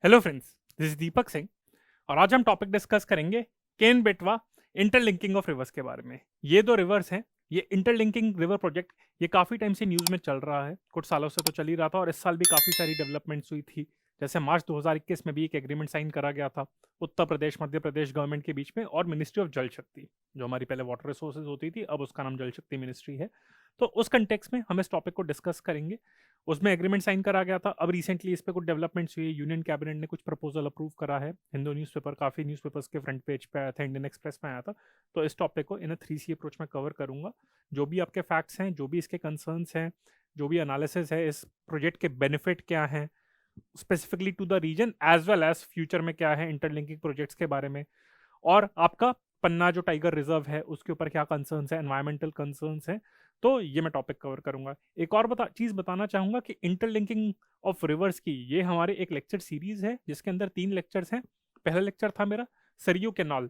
Hello friends, this is Deepak Singh और आज हम टॉपिक डिस्कस करेंगे केन बेटवा इंटरलिंकिंग ऑफ रिवर्स के बारे में। ये दो रिवर्स हैं, ये इंटरलिंकिंग रिवर प्रोजेक्ट ये काफ़ी टाइम से न्यूज़ में चल रहा है, कुछ सालों से तो चल ही रहा था और इस साल भी काफ़ी सारी डेवलपमेंट्स हुई थी। जैसे मार्च 2021 में भी एक एग्रीमेंट साइन करा गया था उत्तर प्रदेश मध्य प्रदेश गवर्नमेंट के बीच में और मिनिस्ट्री ऑफ जल शक्ति, जो हमारी पहले वाटर रिसोर्सेज होती थी, अब उसका नाम जल शक्ति मिनिस्ट्री है। तो उस कंटेक्स में हम इस टॉपिक को डिस्कस करेंगे। उसमें एग्रीमेंट साइन करा गया था। अब रिसेंटली इस पे कुछ डेवलपमेंट्स हुई। यूनियन कैबिनेट ने कुछ प्रपोजल अप्रूव करा है। हिंदू न्यूज़पेपर काफ़ी न्यूज़पेपर्स के फ्रंट पेज पे आया था, इंडियन एक्सप्रेस में आया था। तो इस टॉपिक को इन 3C अप्रोच में कवर करूंगा। जो भी आपके फैक्ट्स हैं, जो भी इसके कंसर्न्स हैं, जो भी एनालिसिस है, इस प्रोजेक्ट के बेनिफिट क्या हैं specifically to the region as well as future में क्या है इंटरलिंकिंग प्रोजेक्ट्स के बारे में, और आपका पन्ना जो टाइगर रिजर्व है उसके ऊपर क्या कंसर्न्स है, एनवायरमेंटल कंसर्न्स हैं। तो ये मैं टॉपिक कवर करूंगा। एक और चीज बताना चाहूंगा कि इंटरलिंकिंग ऑफ रिवर्स की ये हमारे एक लेक्चर सीरीज है जिसके अंदर 3 लेक्चर्स हैं। पहला लेक्चर था मेरा सरयू कैनाल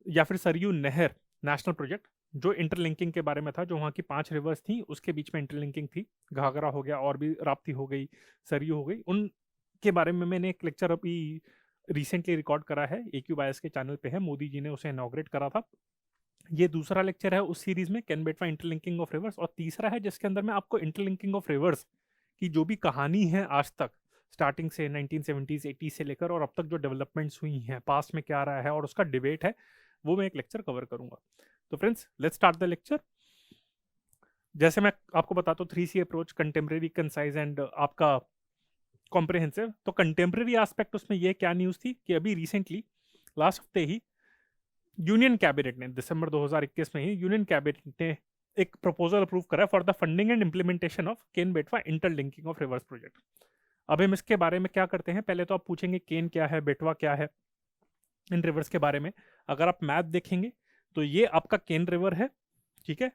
या फिर सरयू नहर नेशनल प्रोजेक्ट, जो इंटरलिंकिंग के बारे में था, जो वहाँ की 5 रिवर्स थी उसके बीच में इंटरलिंकिंग थी। घाघरा हो गया और भी राप्ती हो गई, सरयू हो गई, उनके बारे में मैंने एक लेक्चर अभी रिसेंटली रिकॉर्ड करा है, AQ बायस के चैनल पे है, मोदी जी ने उसे इनॉग्रेट करा था। ये दूसरा लेक्चर है उस सीरीज में, कैन बेटवा इंटरलिंकिंग ऑफ रिवर्स, और तीसरा है जिसके अंदर मैं आपको इंटरलिंकिंग ऑफ रिवर्स की जो भी कहानी है आज तक, स्टार्टिंग से 1970s 80s से लेकर और अब तक जो डेवलपमेंट्स हुई हैं, पास्ट में क्या रहा है और उसका डिबेट है, वो मैं एक लेक्चर कवर करूंगा। तो friends, let's start the lecture. जैसे मैं आपको बताता हूँ 3C approach, contemporary, concise and आपका कॉम्प्रिहेंसिव। तो कंटेम्प्रेरी एस्पेक्ट उसमें ये क्या न्यूज़ थी कि अभी रिसेंटली लास्ट हफ्ते ही यूनियन कैबिनेट ने, दिसंबर 2021 में ही यूनियन कैबिनेट ने एक प्रपोजल अप्रूव करा for the funding and implementation of Ken Betwa interlinking of reverse project. अब हम इसके बारे में क्या करते हैं, पहले तो आप पूछेंगे केन क्या है, बेटवा क्या है, इन रिवर्स के बारे में। अगर आप मैप देखेंगे तो ये आपका केन रिवर है, ठीक है।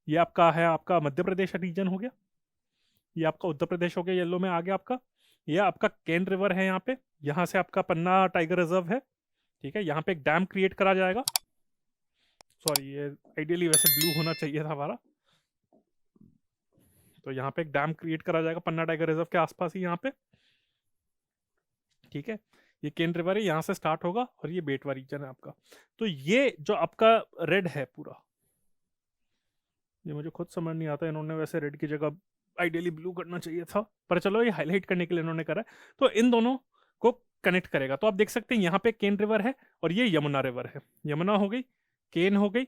ये आपका है, आपका मध्य प्रदेश रीजन हो गया, ये आपका उत्तर प्रदेश हो गया, येलो में आ गया आपका। ये आपका केन रिवर है यहाँ पे, यहाँ से आपका पन्ना टाइगर रिजर्व है, ठीक है। यहाँ पे एक डैम क्रिएट करा जाएगा, सॉरी ये आइडियली वैसे ब्लू होना चाहिए था हमारा। तो यहाँ पे एक डैम क्रिएट करा जाएगा पन्ना टाइगर रिजर्व के आसपास ही यहाँ पे, ठीक है। ये केन रिवर है, यहाँ से स्टार्ट होगा और ये बेटवा रीजन है आपका। तो ये जो आपका रेड है पूरा, ये मुझे खुद समझ नहीं आता, इन्होंने वैसे रेड की जगह आइडियली ब्लू करना चाहिए था, पर चलो ये हाईलाइट करने के लिए इन्होंने करा है। तो इन दोनों को कनेक्ट करेगा। तो आप देख सकते हैं यहाँ पे केन रिवर है और ये यमुना रिवर है। यमुना हो गई, केन हो गई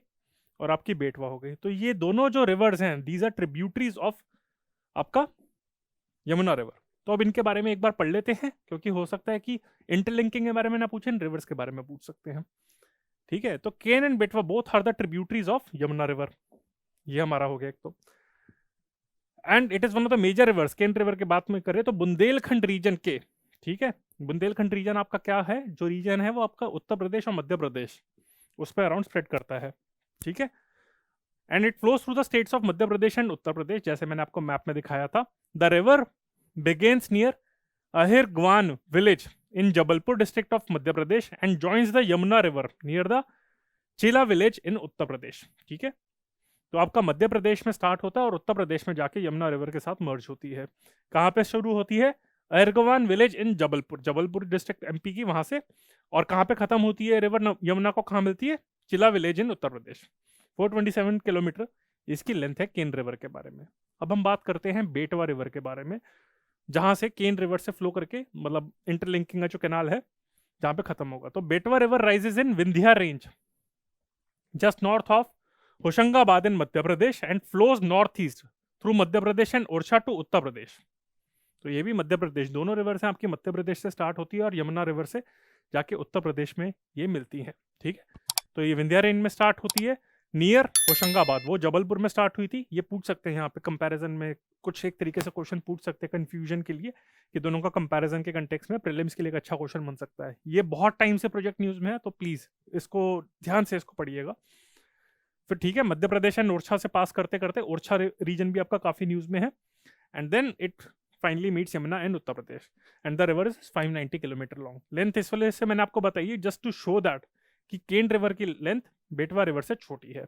और आपकी बेटवा हो गई। तो ये दोनों जो रिवर्स हैं, दीज आर ट्रिब्यूटरीज ऑफ आपका यमुना रिवर। तो अब इनके बारे में एक बार पढ़ लेते हैं, क्योंकि हो सकता है कि इंटरलिंकिंग के बारे में ना पूछें, रिवर्स के बारे में पूछ सकते हैं, ठीक है। तो Ken and Betwa both are the tributaries of Yamuna river, ये हमारा हो गया एक। तो and it is one of the major rivers. Ken river की बात में करें तो बुंदेलखंड रीजन के, ठीक है। बुंदेलखंड रीजन आपका क्या है, जो रीजन है वो आपका उत्तर प्रदेश और मध्य प्रदेश उस पर अराउंड स्प्रेड करता है, ठीक है। And it flows through the states of Madhya Pradesh and Uttar Pradesh, जैसे मैंने आपको मैप में दिखाया था। The river begins near Ahirgawan village in Jabalpur district of Madhya Pradesh and joins the Yamuna river near the Chila village in Uttar Pradesh, ठीक है। तो आपका मध्य प्रदेश में स्टार्ट होता है और उत्तर प्रदेश में जाके यमुना रिवर के साथ मर्ज होती है। कहाँ पे शुरू होती है, Ahirgawan village in Jabalpur, Jabalpur district MP की, वहां से। और कहाँ पे खत्म होती है रिवर यमुना को, कहाँ मिलती है, चिला village in Uttar Pradesh. 427 kilometre इसकी लेंथ है केन रिवर के बारे में। अब हम बात करते हैं बेटवा रिवर के बारे में, जहां से केन रिवर से फ्लो करके, मतलब इंटरलिंकिंग का जो कैनाल है जहां पे खत्म होगा। तो Betwa river rises in Vindhya range just north of Hoshangabad in Madhya Pradesh and flows north east through Madhya Pradesh and Orchha to Uttar Pradesh. तो ये भी मध्य प्रदेश, दोनों रिवर्स हैं आपकी, मध्य प्रदेश से स्टार्ट होती है और यमुना रिवर से जाके उत्तर प्रदेश में ये मिलती हैं, ठीक है। तो ये विंध्या रेंज में स्टार्ट होती है नियर होशंगाबाद, वो जबलपुर में स्टार्ट हुई थी। ये पूछ सकते हैं यहाँ पे कंपैरिजन में, कुछ एक तरीके से क्वेश्चन पूछ सकते हैं कंफ्यूजन के लिए, कि दोनों का कंपैरिजन के कंटेक्स्ट में प्रीलिम्स के लिए एक अच्छा क्वेश्चन बन सकता है। ये बहुत टाइम से प्रोजेक्ट न्यूज में है, तो प्लीज इसको ध्यान से इसको पढ़िएगा फिर, ठीक है। मध्य प्रदेश एंड ओरछा से पास करते करते ओरछा रीजन भी आपका काफी न्यूज में है, and then it finally meets Yamuna and Uttar Pradesh, and the river is 590 kilometre long. Length इस वजह से मैंने आपको बताई जस्ट टू शो दैट कि केन रिवर की लेंथ बेटवा रिवर से छोटी है,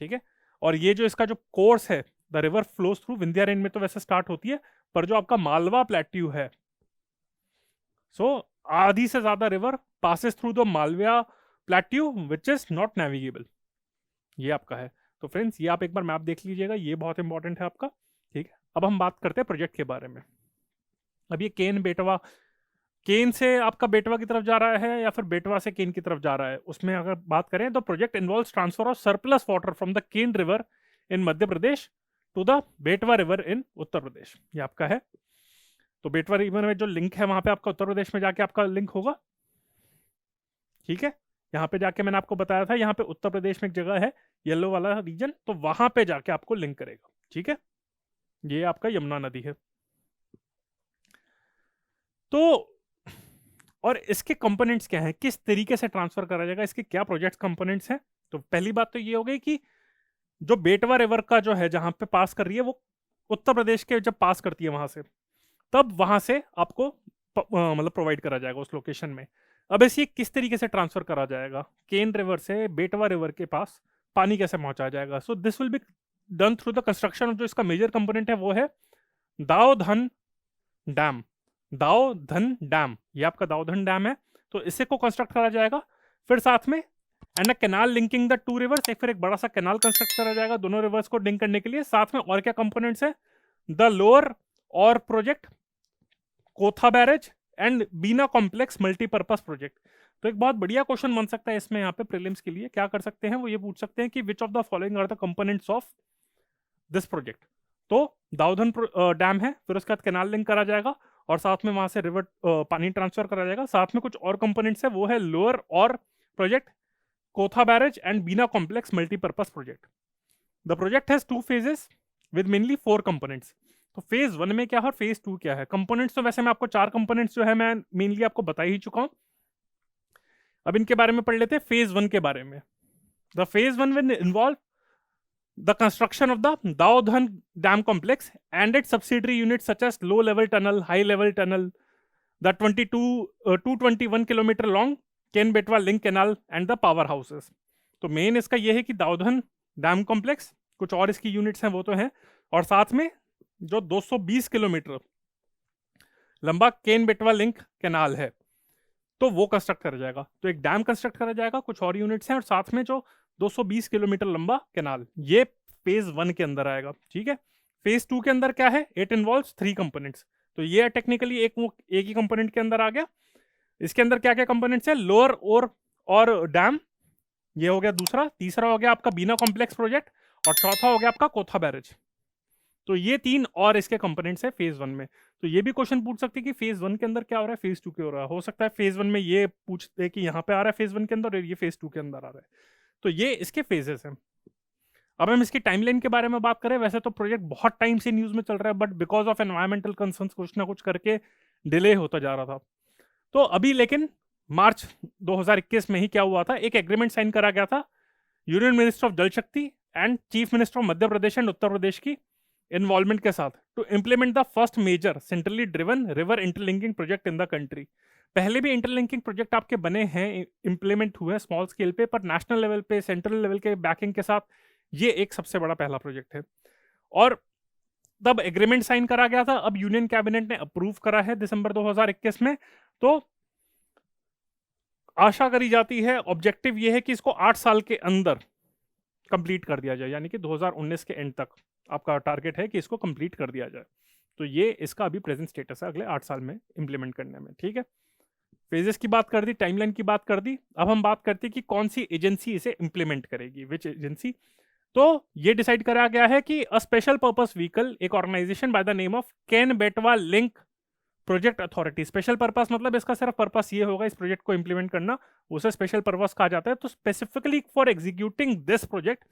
ठीक है। और ये जो इसका जो कोर्स है, the river flows through Vindhya range में तो वैसे स्टार्ट होती है, पर जो आपका मालवा प्लेट्यू है, सो आधी से ज्यादा river passes through the Malwa plateau which is not navigable. ये आपका है। तो फ्रेंड्स ये आप एक बार मैप देख लीजिएगा, ये बहुत इंपॉर्टेंट है आपका। ठीक है, अब हम बात करते हैं प्रोजेक्ट के बारे में। अब ये केन बेटवा, केन से आपका बेटवा की तरफ जा रहा है या फिर बेटवा से केन की तरफ जा रहा है, उसमें अगर बात करें तो project involves transfer of surplus water from the Ken river in Madhya Pradesh to the Betwa river in Uttar Pradesh. ये आपका है। तो बेटवा रिवर में जो लिंक है वहां पे आपका उत्तर प्रदेश में जाके आपका लिंक होगा। ठीक है, यहाँ पे जाके मैंने आपको बताया था, यहाँ पे उत्तर प्रदेश में एक जगह है येलो वाला रीजन, तो वहां पे जाके आपको लिंक करेगा। ठीक है, ये आपका यमुना नदी है। तो और इसके कंपोनेंट्स क्या हैं, किस तरीके से ट्रांसफर करा जाएगा, इसके क्या प्रोजेक्ट कंपोनेंट्स हैं। तो पहली बात तो ये हो गई कि जो बेटवा रिवर का जो है जहां पे पास कर रही है, वो उत्तर प्रदेश के जब पास करती है वहां से, तब वहां से आपको मतलब प्रोवाइड करा जाएगा उस लोकेशन में। अब ऐसे किस तरीके से ट्रांसफर करा जाएगा, केन रिवर से बेटवा रिवर के पास पानी कैसे पहुंचाया जाएगा। So this will be done through the construction of, जो इसका मेजर कंपोनेंट है वो है दाऊधन डैम। दाऊधन डैम, ये आपका दाऊधन डैम है, तो इसे को कंस्ट्रक्ट करा जाएगा। फिर साथ में and a canal linking the two reverse, एक फिर एक बड़ा सा कैनाल कंस्ट्रक्ट करा जाएगा दोनों रिवर्स को लिंक करने के लिए। साथ में और क्या कंपोनेंट्स है, the lower Orr project, Kotha barrage and Bina complex multipurpose project. तो एक बहुत बढ़िया क्वेश्चन बन सकता है इसमें, यहाँ पे प्रीलिम्स के लिए क्या कर सकते हैं, वो ये पूछ सकते हैं कि which of the following are the components of this project. तो दाऊधन डैम है, फिर उसके बाद कैनाल लिंक करा जाएगा और साथ में वहां से रिवर पानी ट्रांसफर करा जाएगा। साथ में कुछ और कंपोनेंट्स है, वो है lower Orr project, Kotha barrage and Bina complex multipurpose project. The project has 2 phases with mainly 4 components. तो फेज 1 में क्या है और फेज 2 क्या है। कंपोनेंट्स तो वैसे मैं आपको 4 कंपोनेंट्स जो है मैं मेनली आपको बता ही चुका हूं। अब इनके बारे में पढ़ लेते हैं फेज 1 के बारे में। The phase 1 will involve the construction of the Daodhan Dam complex and its subsidiary units such as low level tunnel, high level tunnel, the 221 kilometer long Ken Betwa link canal and the power houses। तो main इसका यह है कि दाऊधन dam complex, कुछ और इसकी units हैं वो तो हैं, और साथ में जो 220 किलोमीटर लंबा केन बेटवा लिंक कैनाल है तो वो कंस्ट्रक्ट करा जाएगा। तो एक डैम कंस्ट्रक्ट करा जाएगा, कुछ और यूनिट्स हैं, और साथ में जो 220 किलोमीटर लंबा कैनाल, ये फेज 1 के अंदर आएगा। ठीक है, फेज 2 के अंदर क्या है, इट इन्वॉल्व्स 3 कंपोनेंट्स। तो ये टेक्निकली एक ही कंपोनेंट के अंदर आ गया। इसके अंदर क्या क्या कंपोनेंट्स है, लोअर और डैम, ये हो गया दूसरा। तीसरा हो गया आपका बीना कॉम्प्लेक्स प्रोजेक्ट, और चौथा हो गया आपका कोथा बैरेज। तो ये 3 और इसके कंपोनेंट्स है फेज 1 में। तो ये भी क्वेश्चन पूछ सकते हैं कि फेज 1 के अंदर क्या हो रहा है, फेज 2 के हो रहा है। हो सकता है फेज 1 में ये पूछते हैं कि यहाँ पे आ रहा है फेज 1 के अंदर, और ये फेज 2 के अंदर आ रहा है। तो ये इसके फेजेस हैं। अब हम इसकी टाइमलाइन के बारे में बात करें, वैसे तो प्रोजेक्ट बहुत टाइम से न्यूज में चल रहा है, but because of environmental concerns कुछ ना कुछ करके डिले होता जा रहा था। तो अभी लेकिन मार्च 2021 में ही क्या हुआ था, एक एग्रीमेंट साइन करा गया था union minister of Jal Shakti and chief minister of Madhya Pradesh and Uttar Pradesh की इन्वॉल्वमेंट के साथ, to implement the first major centrally driven river interlinking project in the country. पहले भी इंटरलिंकिंग प्रोजेक्ट आपके बने हैं, इंप्लीमेंट हुए स्मॉल स्केल पे, पर नेशनल लेवल पे सेंट्रल लेवल के बैकिंग के साथ ये एक सबसे बड़ा पहला प्रोजेक्ट है। और तब एग्रीमेंट साइन करा गया था, अब यूनियन कैबिनेट ने अप्रूव करा है दिसंबर 2021 में। तो आशा करी जाती है, ऑब्जेक्टिव ये है कि इसको 8 साल के अंदर कंप्लीट कर दिया जाए, यानी कि 2019 के एंड तक आपका टारगेट है कि इसको कंप्लीट कर दिया जाए। तो ये इसका अभी प्रेजेंट स्टेटस है अगले 8 साल में इंप्लीमेंट करने में। ठीक है, फेजेस की बात कर दी, टाइमलाइन की बात कर दी। अब हम बात करते हैं कि कौन सी एजेंसी इसे इंप्लीमेंट करेगी, विच एजेंसी। तो ये डिसाइड करा गया है कि अ स्पेशल पर्पस व्हीकल, एक organisation by the name of Ken Betwa link project authority. Special purpose मतलब इसका सिर्फ पर्पस ये होगा इस प्रोजेक्ट को इंप्लीमेंट करना, उसे स्पेशल पर्पस कहा जाता है। तो specifically for executing this project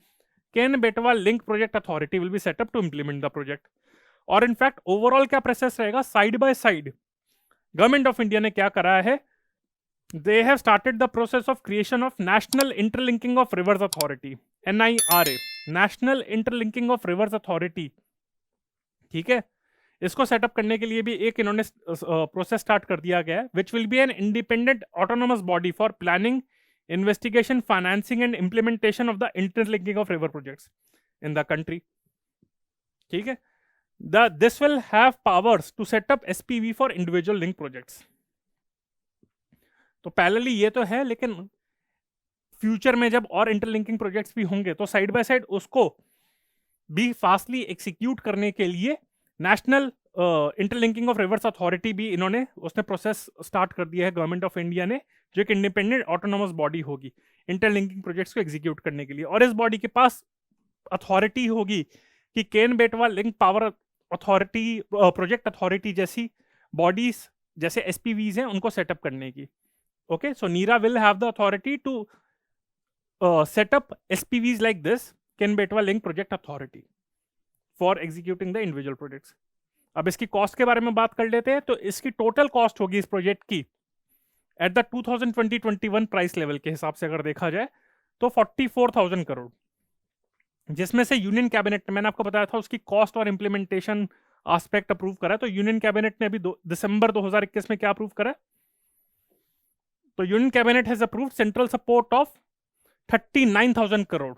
Ken Betwa link project authority will be set up to implement the project. और इनफैक्ट ओवरऑल क्या प्रोसेस रहेगा, side by side government of India ने क्या करा है, they have started the process of creation of National Interlinking of Rivers Authority, NIRA, National Interlinking of Rivers Authority। ठीक है, इसको सेटअप करने के लिए भी एक इन्होंने प्रोसेस स्टार्ट कर दिया गया है, which will be an independent autonomous body for planning, investigation, financing and implementation of the interlinking of river projects in the country. ठीक है, this will have powers to set up SPV for individual link projects. तो parallelly ये तो है, लेकिन future में जब और इंटरलिंकिंग प्रोजेक्ट्स भी होंगे तो साइड बाय साइड उसको भी फास्टली एग्जीक्यूट करने के लिए national interlinking of reverse authority भी इन्होंने उसने प्रोसेस स्टार्ट कर दिया है गवर्नमेंट ऑफ इंडिया ने, जो एक इंडिपेंडेंट ऑटोनोमस बॉडी होगी इंटरलिंकिंग प्रोजेक्ट्स को एग्जीक्यूट करने के लिए। और इस बॉडी के पास अथॉरिटी होगी कि Ken Betwa link power authority, project authority जैसी बॉडीज जैसे एसपीवीज हैं उनको सेटअप करने की। Okay, so NIRA will have the authority to set up SPVs like this, Ken Betwa link project authority, for executing the individual projects. अब इसकी कॉस्ट के बारे में बात कर लेते हैं। तो इसकी टोटल कॉस्ट होगी इस प्रोजेक्ट की एट द 2020-21 प्राइस लेवल के हिसाब से अगर देखा जाए तो 44,000 करोड़, जिसमें से यूनियन कैबिनेट, मैंने आपको बताया था उसकी कॉस्ट और इंप्लीमेंटेशन एस्पेक्ट अप्रूव करा है। तो यूनियन कैबिनेट ने अभी दिसंबर 2021 में क्या अप्रूव करा है? तो union cabinet has approved central support of 39,000 crore.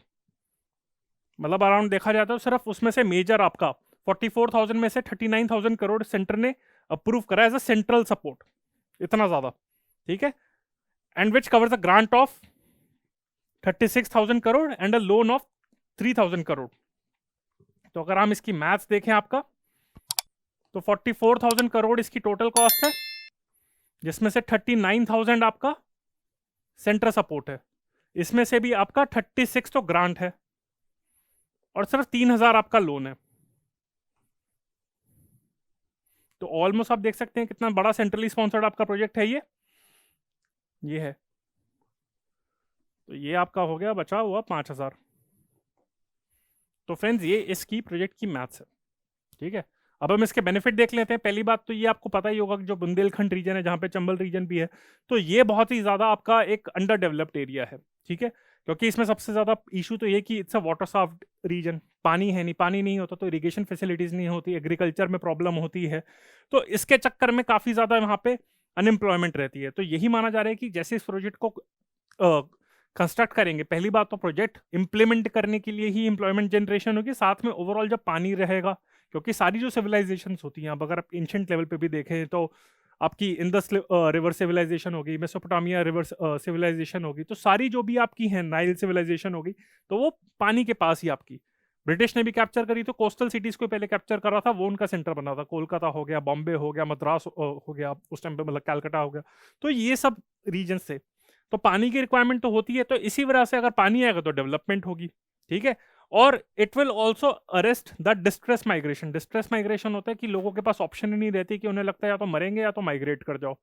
मतलब अराउंड देखा जाता है तो सिर्फ उसमें से मेजर आपका 44,000 में से 39,000 करोड़ सेंटर ने अप्रूव करा एज अ सेंट्रल सपोर्ट, इतना ज्यादा, ठीक है। And which covers the grant of 36,000 crore and a loan of 3,000 crore. तो अगर हम इसकी मैथ्स देखें आपका, तो 44,000 करोड़ इसकी टोटल कॉस्ट है, जिसमें से 39,000 आपका सेंट्रल सपोर्ट है, इसमें से भी आपका 36 तो ग्रांट है और सिर्फ 3,000 आपका लोन है। तो ऑलमोस्ट आप देख सकते हैं कितना बड़ा सेंट्रली स्पॉन्सर्ड आपका प्रोजेक्ट है ये है। तो ये आपका हो गया बचा हुआ 5,000। तो फ्रेंड्स ये इसकी प्रोजेक्ट की मैथ्स है, ठीक है। अब हम इसके बेनिफिट देख लेते हैं। पहली बात तो ये आपको पता ही होगा कि जो बुंदेलखंड रीजन है, जहाँ पे चंबल रीजन भी है, तो ये बहुत ही ज्यादा आपका एक अंडर डेवलप्ड एरिया है, ठीक है। क्योंकि इसमें सबसे ज्यादा इशू तो ये कि it's a water soft region, पानी है नहीं, पानी नहीं होता तो इरिगेशन फैसिलिटीज नहीं होती, एग्रीकल्चर में प्रॉब्लम होती है, तो इसके चक्कर में काफी ज्यादा वहाँ पे अनएम्प्लॉयमेंट रहती है। तो यही माना जा रहा है कि जैसे इस प्रोजेक्ट को कंस्ट्रक्ट करेंगे, पहली बात तो प्रोजेक्ट इंप्लीमेंट करने के लिए ही एम्प्लॉयमेंट जनरेशन होगी, साथ में ओवरऑल जब पानी रहेगा, क्योंकि सारी जो सिविलाइजेशन होती हैं, अब अगर आप एंशिएंट लेवल पे भी देखें तो आपकी इंडस रिवर सिविलाइजेशन होगी, मेसोपोटामिया रिवर सिविलाइजेशन होगी, तो सारी जो भी आपकी है नाइल सिविलाइजेशन होगी, तो वो पानी के पास ही आपकी। ब्रिटिश ने भी कैप्चर करी तो कोस्टल सिटीज को पहले कैप्चर करा था, वो उनका सेंटर बना था। कोलकाता हो गया, बॉम्बे हो गया, मद्रास हो गया उस टाइम पे, मतलब कैलकाटा हो गया, तो ये सब रीजन से तो पानी की रिक्वायरमेंट तो होती है। तो इसी वजह से अगर पानी आएगा तो डेवलपमेंट होगी, ठीक है। और it will also arrest the distress migration. Distress migration होता है कि लोगों के पास ऑप्शन ही नहीं रहती, कि उन्हें लगता है या तो मरेंगे या तो माइग्रेट कर जाओ,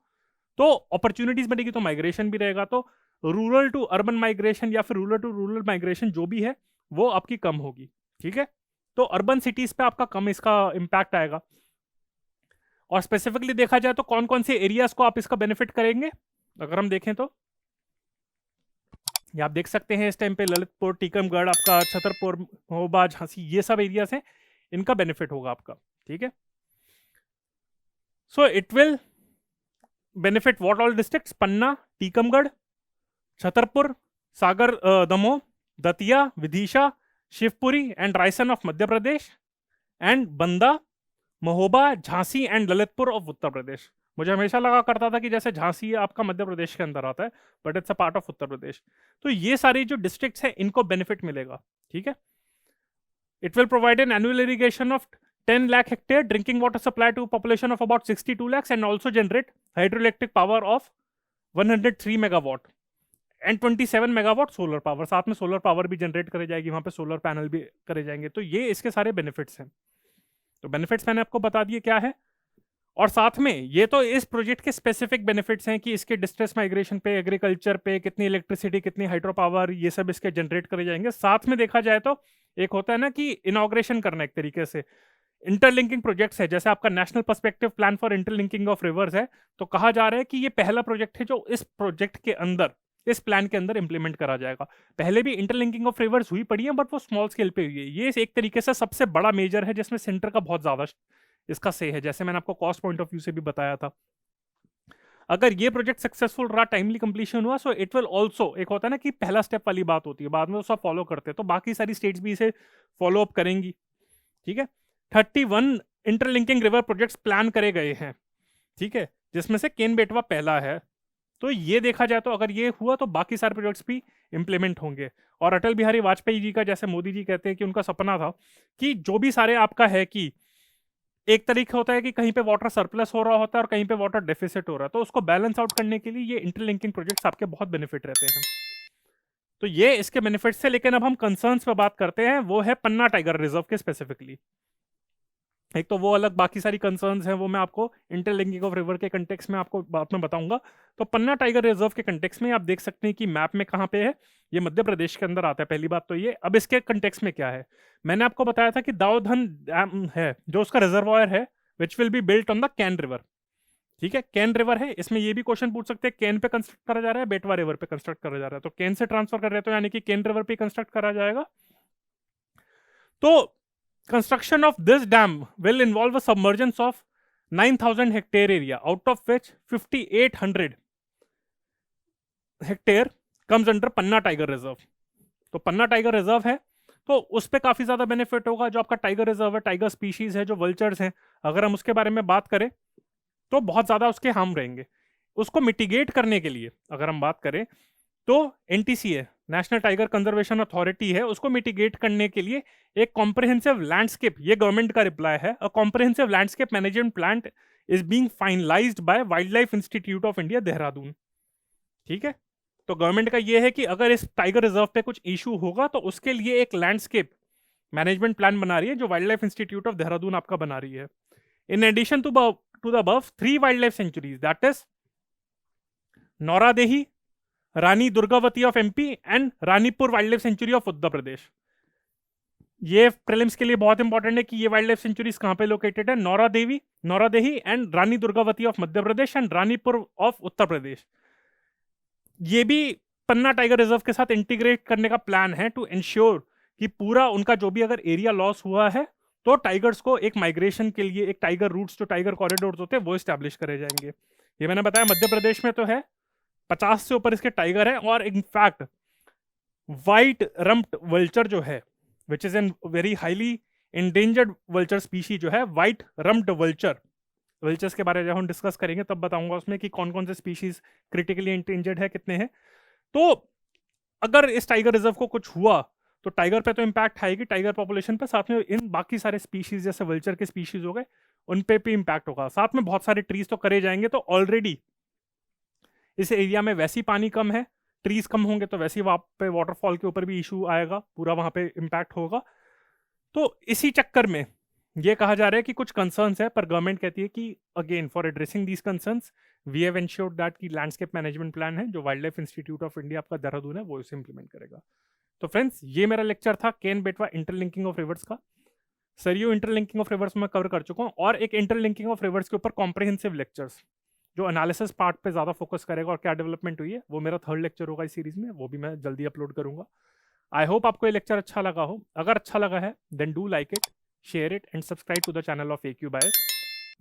तो अपॉर्चुनिटीज बढ़ेगी तो माइग्रेशन भी रहेगा। तो रूरल टू अर्बन माइग्रेशन या फिर रूरल टू रूरल माइग्रेशन जो भी है वो आपकी कम होगी, ठीक है। तो अर्बन सिटीज पे आपका कम इसका इंपैक्ट आएगा। और स्पेसिफिकली देखा जाए तो कौन कौन से एरियाज को आप इसका बेनिफिट करेंगे, अगर हम देखें तो ये आप देख सकते हैं इस टाइम पे ललितपुर, टीकमगढ़, आपका छतरपुर, महोबा, झांसी, ये सब एरियाज हैं, इनका बेनिफिट होगा आपका, ठीक है। So it will benefit what all districts? Panna, Tikamgarh, Chhatarpur, Sagar, Damoh, Datia, Vidisha, Shivpuri and Raisen of Madhya Pradesh, and Banda, Mahoba, Jhansi and Lalitpur of Uttar Pradesh. मुझे हमेशा लगा करता था कि जैसे झांसी आपका मध्य प्रदेश के अंदर आता है, but it's a part of Uttar Pradesh. तो ये सारी जो डिस्ट्रिक्ट्स हैं इनको बेनिफिट मिलेगा, ठीक है। It will provide an annual irrigation of 10 lakh hectare drinking water supply to a population of about 62 lakhs and also generate hydroelectric power of 103 megawatt and 27 megawatt solar power. साथ में solar power भी generate करे जाएगी, वहां पे solar panel भी करे जाएंगे। तो ये इसके सारे बेनिफिट्स हैं। तो बेनिफिट्स मैंने आपको बता दिए क्या है, और साथ में ये तो इस प्रोजेक्ट के स्पेसिफिक बेनिफिट्स हैं कि इसके डिस्ट्रेस माइग्रेशन पे, एग्रीकल्चर पे, कितनी इलेक्ट्रिसिटी, कितनी हाइड्रो पावर, ये सब इसके जनरेट करे जाएंगे। साथ में देखा जाए तो एक होता है ना कि इनॉग्रेशन करना, एक तरीके से इंटरलिंकिंग प्रोजेक्ट्स है, जैसे आपका national perspective plan for interlinking of reverse है, तो कहा जा रहा है कि ये पहला प्रोजेक्ट है जो इस प्रोजेक्ट के अंदर, इस प्लान के अंदर इंप्लीमेंट करा जाएगा। पहले भी इंटरलिंकिंग ऑफ रिवर्स हुई पड़ी है, बट वो स्मॉल स्केल पे हुई है। ये एक तरीके से सबसे बड़ा मेजर है जिसमें सेंटर का बहुत ज्यादा इसका से है, जैसे मैंने आपको कॉस्ट पॉइंट ऑफ व्यू से भी बताया था। अगर ये प्रोजेक्ट सक्सेसफुल रहा, टाइमली कंप्लीशन हुआ, सो इट विल ऑल्सो, एक होता है ना कि पहला स्टेप वाली बात होती है, बाद में वो सब फॉलो करते हैं, तो बाकी सारी स्टेट्स भी इसे फॉलो अप करेंगी, ठीक है। 31 इंटरलिंकिंग रिवर प्रोजेक्ट्स प्लान करे गए हैं, ठीक है, जिसमें से केन बेटवा पहला है, तो ये देखा जाए तो अगर ये हुआ तो बाकी सारे प्रोजेक्ट्स भी इंप्लीमेंट होंगे। और अटल बिहारी वाजपेयी जी का, जैसे मोदी जी कहते हैं कि उनका सपना था कि जो भी सारे आपका है कि एक तरीका होता है कि कहीं पे वाटर सरप्लस हो रहा होता है और कहीं पे वाटर डेफिसिट हो रहा है, तो उसको बैलेंस आउट करने के लिए ये इंटरलिंकिंग प्रोजेक्ट्स आपके बहुत बेनिफिट रहते हैं। तो ये इसके बेनिफिट्स है। लेकिन अब हम कंसर्न्स पे बात करते हैं, वो है पन्ना टाइगर रिजर्व के स्पेसिफिकली। एक तो वो अलग, बाकी सारी कंसर्न्स हैं वो मैं आपको इंटरलिंकिंग ऑफ रिवर के कंटेक्स में आपको बाद में बताऊंगा। तो पन्ना टाइगर रिजर्व के कंटेक्स में आप देख सकते हैं कि मैप में कहाँ पे है, ये मध्य प्रदेश के अंदर आता है, पहली बात तो ये। अब इसके कंटेक्स में क्या है, मैंने आपको बताया था कि दाऊधन डैम है जो उसका रिजर्वायर है, which will be built on the can river. ठीक है, कैन रिवर है, इसमें ये भी क्वेश्चन पूछ सकते हैं कैन पे कंस्ट्रक्ट करा जा रहा है, बेटवा रिवर पे कंस्ट्रक्ट करा जा रहा है। तो कैन से ट्रांसफर कर रहे हैं तो यानी कि कैन रिवर पे कंस्ट्रक्ट करा जाएगा। तो construction of this dam will involve a submergence of 9,000 hectare area, out of which 5,800 hectare comes under Panna tiger reserve. तो पन्ना टाइगर रिजर्व है तो उस पर काफी ज्यादा बेनिफिट होगा। जो आपका टाइगर रिजर्व है, टाइगर स्पीशीज है, जो वल्चर्स हैं, अगर हम उसके बारे में बात करें तो बहुत ज्यादा उसके हार्म रहेंगे। उसको मिटिगेट करने के लिए अगर हम बात करें तो NTCA, national tiger conservation authority है, उसको मिटिगेट करने के लिए एक कॉम्प्रिहेंसिव लैंडस्केप, ये गवर्नमेंट का रिप्लाई है, a comprehensive landscape management plan is being finalised by wild life institute of India Dehradun. ठीक है, तो गवर्नमेंट का ये है कि अगर इस टाइगर रिजर्व पे कुछ इशू होगा तो उसके लिए एक लैंडस्केप मैनेजमेंट प्लान बना रही है, जो wild life institute of Dehradun आपका बना रही है। In addition to the above 3 wild life sanctuaries, that is Nauradehi, Rani Durgavati of MP and Ranipur wild life sanctuary of Uttar Pradesh. ये प्रीलिम्स के लिए बहुत इंपॉर्टेंट है कि ये वाइल्ड लाइफ सेंचुरीज कहां पे लोकेटेड है, Nauradehi and Rani Durgavati of Madhya Pradesh and Ranipur of Uttar Pradesh. ये भी पन्ना टाइगर रिजर्व के साथ इंटीग्रेट करने का प्लान है टू इंश्योर कि पूरा उनका जो भी अगर एरिया लॉस हुआ है तो टाइगर्स को एक माइग्रेशन के लिए एक टाइगर रूट्स, जो टाइगर कॉरिडोर्स होते हैं, वो स्टैब्लिश करे जाएंगे। ये मैंने बताया मध्य प्रदेश में तो है, 50 से ऊपर इसके टाइगर है। और इनफैक्ट व्हाइट रम्प्ड वल्चर जो है, which is an very highly endangered vulture species जो है, व्हाइट रम्प्ड वल्चर, वल्चर्स के बारे में जब हम डिस्कस करेंगे तब बताऊंगा उसमें कि कौन कौन से स्पीशीज क्रिटिकली इंडेंजर्ड है, कितने हैं। तो अगर इस टाइगर रिजर्व को कुछ हुआ तो टाइगर पे तो इंपैक्ट आएगी, टाइगर पॉपुलेशन पे, साथ में इन बाकी सारे स्पीशीज जैसे वल्चर के स्पीशीज हो गए उन पे भी इंपैक्ट होगा, साथ में बहुत सारे ट्रीज तो करे जाएंगे। तो ऑलरेडी इस एरिया में वैसी पानी कम है, ट्रीज कम होंगे तो वैसे वहां पे वाटरफॉल के ऊपर भी इशू आएगा, पूरा वहां पे इंपैक्ट होगा। तो इसी चक्कर में ये कहा जा रहा है कि कुछ कंसर्न्स है, पर गवर्नमेंट कहती है कि again for addressing these concerns we have ensured that की लैंडस्केप मैनेजमेंट प्लान है जो wild life institute of India आपका देहरादून है वो इसे इंप्लीमेंट करेगा। तो फ्रेंड्स, ये मेरा लेक्चर था केन बेटवा इंटरलिंकिंग ऑफ रिवर्स का। सरयू इंटरलिंकिंग ऑफ रिवर्स में कवर कर चुका हूँ, और एक इंटरलिंकिंग ऑफ रिवर्स के ऊपर कॉम्प्रिहेंसिव लेक्चर्स जो एनालिसिस पार्ट पे ज्यादा फोकस करेगा और क्या डेवलपमेंट हुई है, वो मेरा 3rd लेक्चर होगा इस सीरीज में, वो भी मैं जल्दी अपलोड करूंगा। आई होप आपको ये लेक्चर अच्छा लगा हो। अगर अच्छा लगा है then do like it, share it and subscribe to the channel of AQ Bias।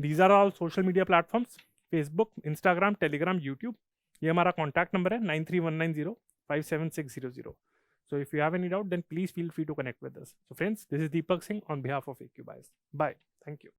These are all social media platforms, Facebook, Instagram, Telegram, YouTube. ये हमारा कॉन्टैक्ट नंबर है 9319057600। So if you have any doubt, then please feel free to connect with us. So friends, this is Deepak Singh on behalf of AQ Bias. Bye. Thank you.